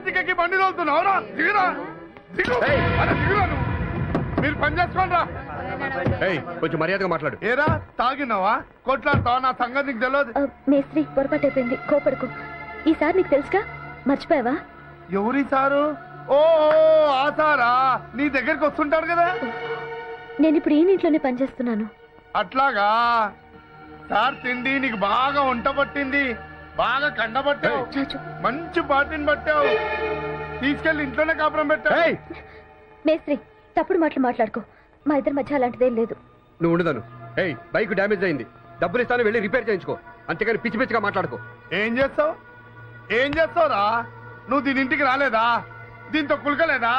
టికెట్కి బండి తోలుతున్నావురా? దిగురా, దిగు. అరే దిగురా నువ్వు. మీరు పని చేసుకోండి రా. కొంచెం మర్యాదగా మాట్లాడు. ఏరా తాగినావా? కొట్లాడతావా? నా సంగతి నీకు తెలియదు. మేస్త్రి పొరపాటు అయిపోయింది, కోపడుకో. ఈసారి నీకు తెలుసుగా, మర్చిపోయావా? ఎవరి సారు? ఓ ఆ సారా నీ దగ్గరికి వస్తుంటాడు కదా. నేను ఇప్పుడు ఈ ఇంట్లోనే పనిచేస్తున్నాను. అట్లాగా సార్ తిండి నీకు బాగా వంట పట్టింది, బాగా కండబట్టావు, మంచి పాటిని పట్టావు, తీసుకెళ్లి ఇంట్లోనే కాపురం పెట్టావు. మేస్త్రి తప్పుడు మాటలు మాట్లాడుకో, మా ఇద్దరి మధ్య అలాంటిదేం లేదు. నువ్వు ఉండదాను. బైక్ డ్యామేజ్ అయింది, డబ్బులు ఇస్తాను, వెళ్ళి రిపేర్ చేయించుకో. అంతేగాని పిచ్చి పిచ్చిగా మాట్లాడుకో. ఏం చేస్తావురా? నువ్వు దీని ఇంటికి రాలేదా? దీంతో కులకలేదా?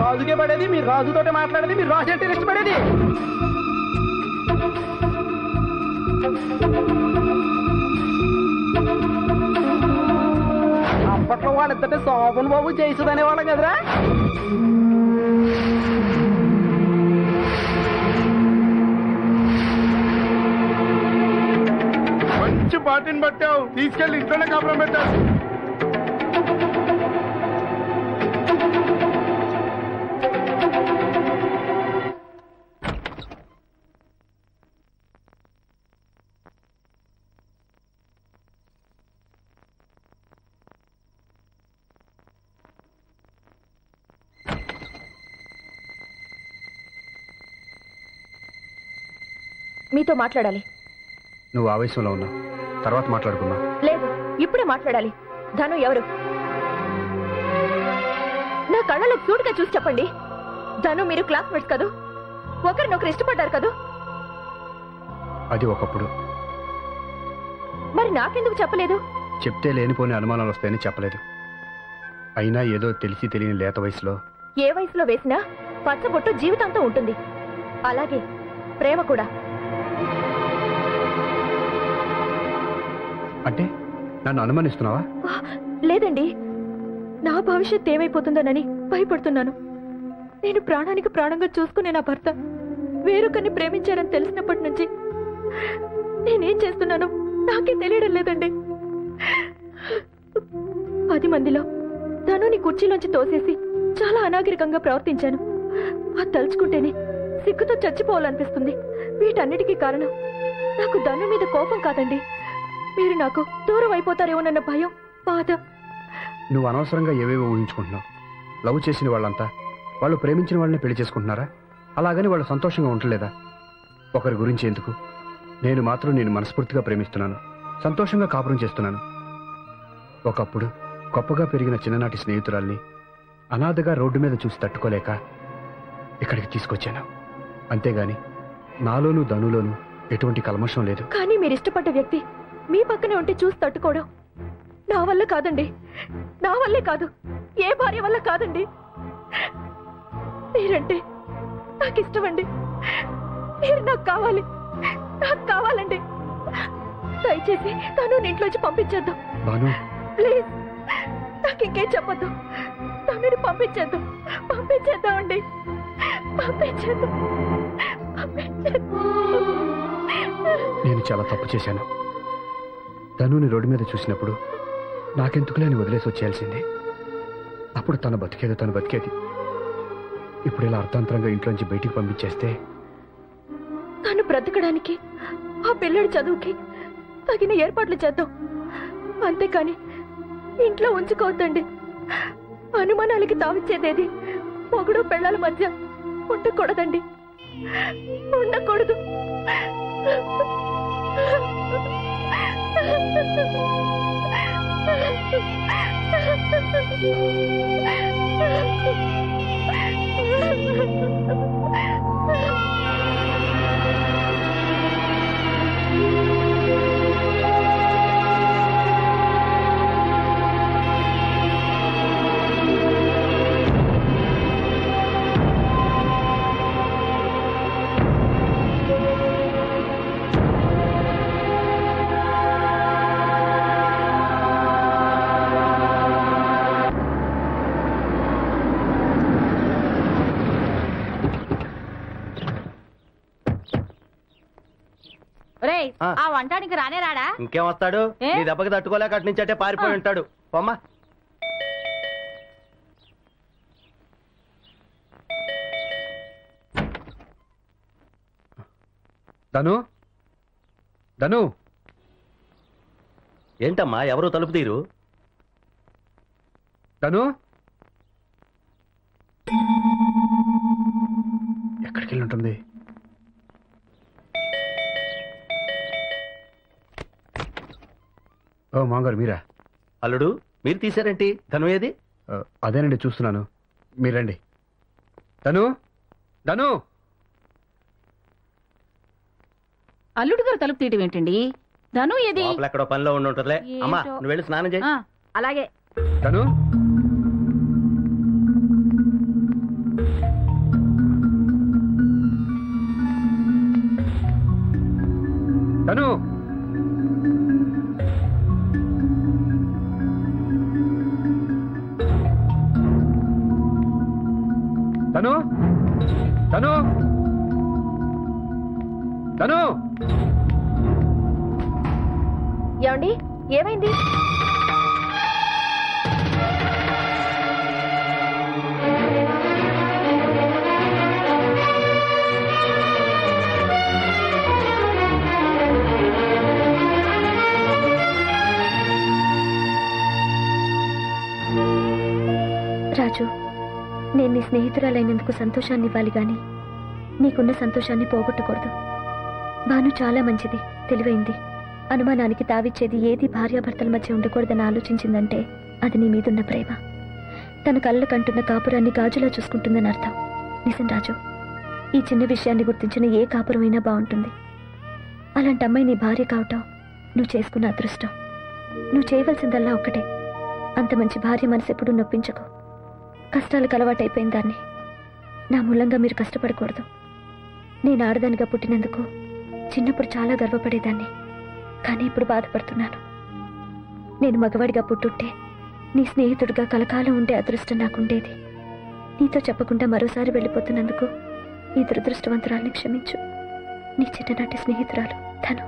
రాజుకే పడేది, మీరు రాజుతోటే మాట్లాడేది, మీరు రాజు అంటే ఇష్టపడేది. అప్పట్లో వాళ్ళిద్దటే శోభన్ బాబు చేసేదనే వాళ్ళం కదరా. మంచి పాటిని పట్టావు, తీసుకెళ్లి ఇంట్లోనే కాపురం పెట్టావు. మీతో మాట్లాడాలి. నువ్వు ఆవేశంలో ఉన్నావు, తర్వాత మాట్లాడుకున్నావు. లేదు, ఇప్పుడే మాట్లాడాలి. ధను ఎవరు? నా కళ్ళలో సూటిగా చూసి చెప్పండి. ధను మీరు క్లాస్మేట్స్ కదూ, ఒకరినొకరు ఇష్టపడ్డారు కదూ? అది ఒకప్పుడు. మరి నాకెందుకు చెప్పలేదు? చెప్తే లేనిపోని అనుమానాలు వస్తాయని చెప్పలేదు. అయినా ఏదో తెలిసి తెలియని లేత వయసులో, ఏ వయసులో వేసినా పచ్చబొట్టు జీవితాంతం ఉంటుంది. అలాగే ప్రేమ కూడా. అంటే నన్ను అనుమానిస్తున్నావా? లేదండి, నా భవిష్యత్ ఏమైపోతుందోనని భయపడుతున్నాను. నేను ప్రాణానికి ప్రాణంగా చూసుకునే నా భర్త వేరొకరిని ప్రేమించారని తెలిసినప్పటి నుంచి నేనేం చేస్తున్నానో నాకే తెలియడం లేదండి. 10 మందిలో ధనుని కుర్చీలోంచి తోసేసి చాలా అనాగరికంగా ప్రవర్తించాను. అది తలుచుకుంటేనే సిగ్గుతో చచ్చిపోవాలనిపిస్తుంది. వీటన్నిటికీ కారణం నాకు ధను మీద కోపం కాదండి, మీరు నాకు దూరం అయిపోతారేమోనన్న భయం, బాధ. నువ్వు అనవసరంగా ఏవేవో ఊహించుకుంటున్నావు. లవ్ చేసిన వాళ్ళంతా వాళ్ళు ప్రేమించిన వాళ్ళని పెళ్లి చేసుకుంటున్నారా? అలాగని వాళ్ళు సంతోషంగా ఉండలేదా? ఒకరి గురించి ఎందుకు? నేను మాత్రం నేను మనస్ఫూర్తిగా ప్రేమిస్తున్నాను, సంతోషంగా కాపురం చేస్తున్నాను. ఒకప్పుడు గొప్పగా పెరిగిన చిన్ననాటి స్నేహితురాల్ని అనాథగా రోడ్డు మీద చూసి తట్టుకోలేక ఇక్కడికి తీసుకొచ్చాను. అంతేగాని నాలోనూ ధనులోనూ ఎటువంటి కల్మషం లేదు. కానీ మీరు ఇష్టపడ్డ వ్యక్తి మీ పక్కనే ఉంటే చూసి తట్టుకోవడం నా వల్ల కాదండి. నా వల్లే కాదు, ఏ భార్య వల్ల కాదండి. మీరంటే నాకు ఇష్టమండి. మీరు నాకు కావాలి, నాకు కావాలండి. దయచేసి తను ఇంట్లోంచి పంపించేద్దాం భాను. ప్లీజ్. నాకు ఇంకేం చెప్పొద్దు. తనని పంపించేద్దామండి. నేను చాలా తప్పు చేశాను. ధనుని రోడ్డు మీద చూసినప్పుడు నాకెందుకులే అని వదిలేసి వచ్చేయాల్సిందే. అప్పుడు తన బతికేది. ఇప్పుడు ఇలా అర్థాంతరంగా ఇంట్లోంచి బయటికి పంపించేస్తే తను బ్రతకడానికి, ఆ పిల్లడి చదువుకి తగిన ఏర్పాట్లు చేద్దాం. అంతేకాని ఇంట్లో ఉంచుకోవద్దండి. అనుమానాలకి తావిచ్చేదేది మొగుడు పెళ్ళాల మధ్య ఉండకూడదండి. ఉండకూడదు. ఆ వంటానికి రానే రాడా? ఇంకేం వస్తాడు? నీ దెబ్బకి తట్టుకోలేక అటు నుంచి అంటే పారిపోయి ఉంటాడు. పొమ్మా. ధను ఏంటమ్మా, ఎవరు తలుపు తీరు? ధను ఎక్కడికి వెళ్ళి ఉంటుంది? ఓ మాంగారు, మీరా? అల్లుడు, మీరు తీశారేంటి? ధను ఏది? అదేనండి చూస్తున్నాను. మీరండి. ధను ధను అల్లుడు గారు తలుపు తీయటం ఏంటండి? ధను ఏది? ఎక్కడో పనిలో ఉండి ఉంటుందిలే. అమ్మా, నువ్వు వెళ్ళి స్నానం చేయి. అలాగే. ధను ధను ధను ధను ధను ఏమండి, ఏమైంది? రాజు, నేను నీ స్నేహితురాలైనందుకు సంతోషాన్ని ఇవ్వాలి గాని నీకున్న సంతోషాన్ని పోగొట్టకూడదు. భాను చాలా మంచిది, తెలివైంది. అనుమానానికి తావిచ్చేది ఏది భార్యాభర్తల మధ్య ఉండకూడదని ఆలోచించిందంటే అది నీ మీదున్న ప్రేమ. తన కళ్ళ కంటున్న కాపురాన్ని గాజులా చూసుకుంటుందని అర్థం. నిజం రాజు, ఈ చిన్న విషయాన్ని గుర్తించిన ఏ కాపురమైనా బాగుంటుంది. అలాంటి అమ్మాయి నీ భార్య కావటం నువ్వు చేసుకున్న అదృష్టం. నువ్వు చేయవలసిందల్లా ఒక్కటే, అంత మంచి భార్య మనసు ఎప్పుడు నొప్పించకు. కష్టాలకు అలవాటైపోయిన దాన్ని నా మూలంగా మీరు కష్టపడకూడదు. నేను ఆడదానిగా పుట్టినందుకు చిన్నప్పుడు చాలా గర్వపడేదాన్ని, కానీ ఇప్పుడు బాధపడుతున్నాను. నేను మగవాడిగా పుట్టుంటే నీ స్నేహితుడిగా కలకాలం ఉండే అదృష్టం నాకుండేది. నీతో చెప్పకుండా మరోసారి వెళ్ళిపోతున్నందుకు ఈ దురదృష్టవంతురాల్ని క్షమించు. నీ చిన్ననాటి స్నేహితురాలు ధను.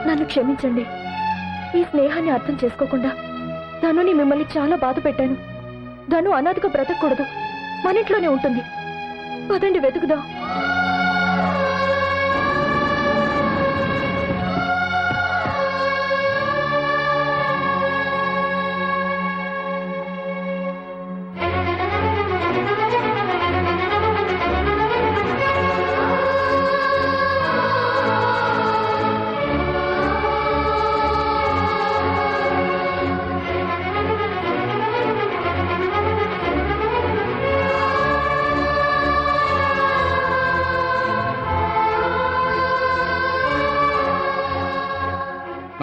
నన్ను క్షమించండి. ఈ స్నేహాన్ని అర్థం చేసుకోకుండా ధనుని మిమ్మల్ని చాలా బాధ పెట్టాను. ధను అనాథగా బ్రతకూడదు, మన ఇంట్లోనే ఉంటుంది. పదండి, వెతుకుదాం.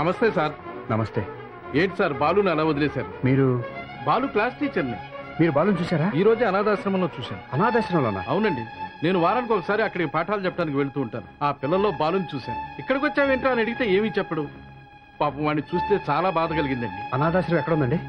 నమస్తే సార్. నమస్తే. ఏంటి సార్ బాలుని అలా వదిలేశారు? మీరు బాలు క్లాస్ టీచర్ని. మీరు బాలుని చూసారా? ఈ రోజే అనాథాశ్రమంలో చూశాను. అనాథాశ్రమంలోనా? అవునండి, నేను వారానికి ఒకసారి అక్కడికి పాఠాలు చెప్పడానికి వెళ్తూ ఉంటాను. ఆ పిల్లల్లో బాలుని చూశాను. ఇక్కడికి వచ్చావేంటో అని అడిగితే ఏమీ చెప్పడు. పాపం వాడిని చూస్తే చాలా బాధ కలిగిందండి. అనాథాశ్రమం ఎక్కడ ఉందండి?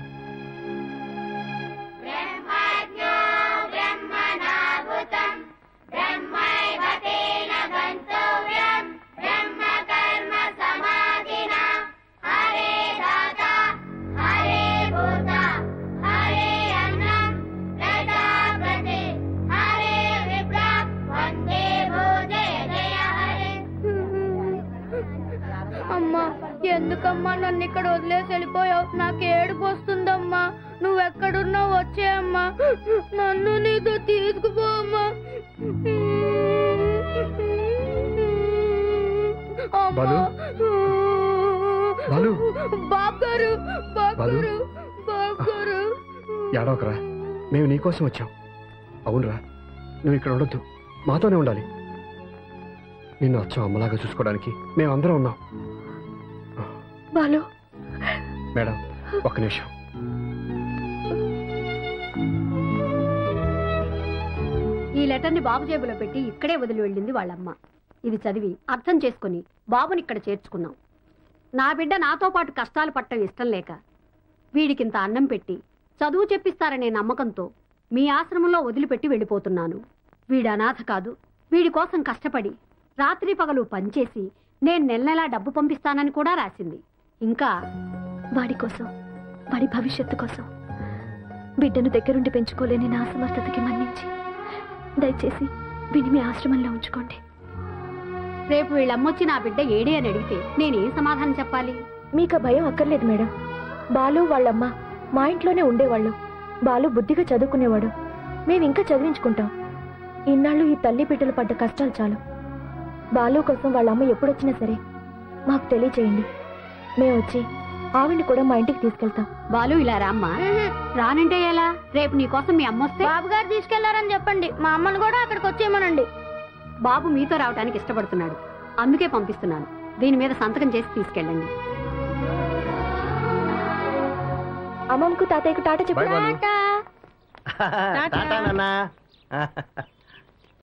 అమ్మా, ఎందుకమ్మా నన్ను ఇక్కడ వదిలేసి వెళ్ళిపోయావు? నాకు ఏడుపు వస్తుందమ్మా. నువ్వెక్కడున్నావు వచ్చేయమ్మా, నన్ను నీతో తీసుకుపోమ్మా. బాలు, బాలు, బాబు గారు, బాబు గారు, బాబు గారు. ఏడవకరా, మేము నీకోసం వచ్చాం. అవునరా, నువ్వు ఇక్కడ ఉండొద్దు, మాతోనే ఉండాలి. నిన్ను అచ్చం అమ్మలాగా చూసుకోవడానికి మేమందరం ఉన్నాం. బాలు. మేడం, ఒక్క నిమిషం. ఈ లెటర్ని బాబు జేబులో పెట్టి ఇక్కడే వదిలి వెళ్ళింది వాళ్ళమ్మ. ఇది చదివి అర్థం చేసుకుని బాబుని ఇక్కడ చేర్చుకున్నాం. నా బిడ్డ నాతో పాటు కష్టాలు పట్టడం ఇష్టం లేక వీడికింత అన్నం పెట్టి చదువు చెప్పిస్తారనే నమ్మకంతో మీ ఆశ్రమంలో వదిలిపెట్టి వెళ్ళిపోతున్నాను. వీడు అనాథ కాదు. వీడి కోసం కష్టపడి రాత్రి పగలు పనిచేసి నేను నెల నెలా డబ్బు పంపిస్తానని కూడా రాసింది. ఇంకా వాడి కోసం, వాడి భవిష్యత్తు కోసం బిడ్డను దగ్గరుండి పెంచుకోలేని నా సమర్థతకి మన్నించి దయచేసి వీడిని మీ ఆశ్రమంలో ఉంచుకోండి. రేపు వీళ్ళమ్మొచ్చి నా బిడ్డ ఏడే అని అడిగితే నేనేం సమాధానం చెప్పాలి? మీకు భయం అక్కర్లేదు మేడం. బాలు వాళ్ళమ్మ మా ఇంట్లోనే ఉండేవాళ్ళు. బాలు బుద్ధిగా చదువుకునేవాడు. మేమింకా చదివించుకుంటాం. ఇన్నాళ్ళు ఈ తల్లి బిడ్డలు పడ్డ కష్టాలు చాలు. బాలు కోసం వాళ్ళమ్మ ఎప్పుడొచ్చినా సరే మాకు తెలియచేయండి. మేము వచ్చి ఆవిడ్ని కూడా మా ఇంటికి తీసుకెళ్తాం. బాలు, ఇలా రామ్మా. రానంటే ఎలా? రేపు నీ కోసం మీ అమ్మ వస్తే బాబు గారు తీసుకెళ్లారని చెప్పండి. మా అమ్మను కూడా అక్కడికి వచ్చేయమనండి. బాబు మీతో రావడానికి ఇష్టపడుతున్నాడు, అందుకే పంపిస్తున్నాను. దీని మీద సంతకం చేసి తీసుకెళ్ళండి. అమ్మమ్మకు తాతయ్యకు టాటా చెప్పు. టాటా నాన్న.